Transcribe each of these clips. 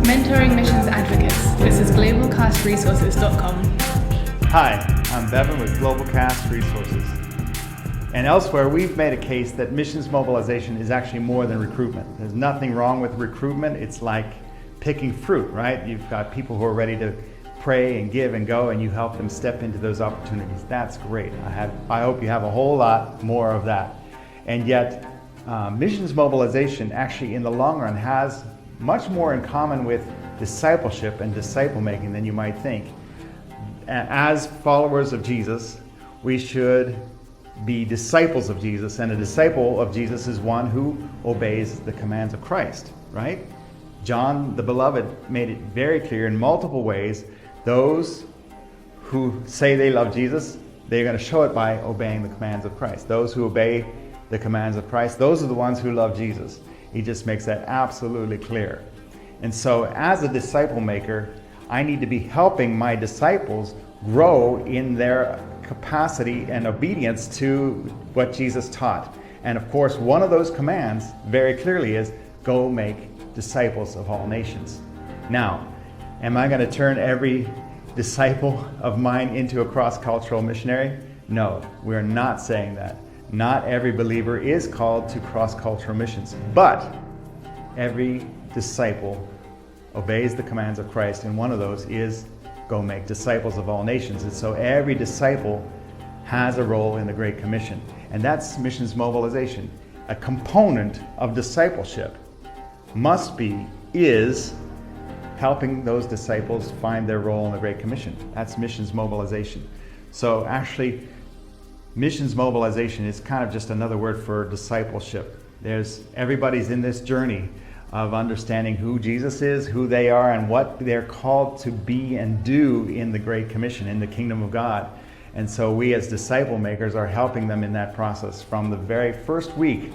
Mentoring missions advocates. This is globalcastresources.com. Hi, I'm Bevan with Globalcast Resources. And elsewhere, we've made a case that missions mobilization is actually more than recruitment. There's nothing wrong with recruitment. It's like picking fruit, right? You've got people who are ready to pray and give and go, and you help them step into those opportunities. That's great. I hope you have a whole lot more of that. And yet, missions mobilization actually in the long run has much more in common with discipleship and disciple making than you might think. As followers of Jesus, we should be disciples of Jesus, and a disciple of Jesus is one who obeys the commands of Christ, right? John the Beloved made it very clear in multiple ways, those who say they love Jesus, they're going to show it by obeying the commands of Christ. Those who obey the commands of Christ, those are the ones who love Jesus. He just makes that absolutely clear. And so as a disciple maker, I need to be helping my disciples grow in their capacity and obedience to what Jesus taught. And of course, one of those commands very clearly is go make disciples of all nations. Now, am I going to turn every disciple of mine into a cross-cultural missionary? No, we're not saying that. Not every believer is called to cross-cultural missions, but every disciple obeys the commands of Christ, and one of those is go make disciples of all nations. And so every disciple has a role in the Great Commission, and that's missions mobilization. A component of discipleship is helping those disciples find their role in the Great Commission. That's missions mobilization. So actually, missions mobilization is kind of just another word for discipleship. Everybody's in this journey of understanding who Jesus is, who they are, and what they're called to be and do in the Great Commission, in the kingdom of God. And so we as disciple makers are helping them in that process. From the very first week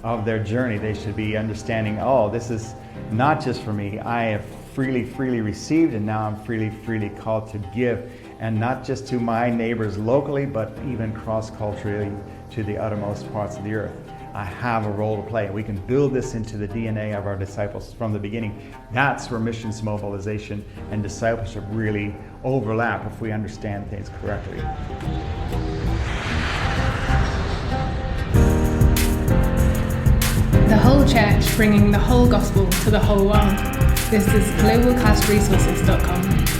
of their journey, they should be understanding, oh, this is not just for me. I have freely received, and now I'm freely called to give, and not just to my neighbors locally, but even cross-culturally to the uttermost parts of the earth. I have a role to play. We can build this into the DNA of our disciples from the beginning. That's where missions mobilization and discipleship really overlap if we understand things correctly. The whole church bringing the whole gospel to the whole world. This is globalcastresources.com.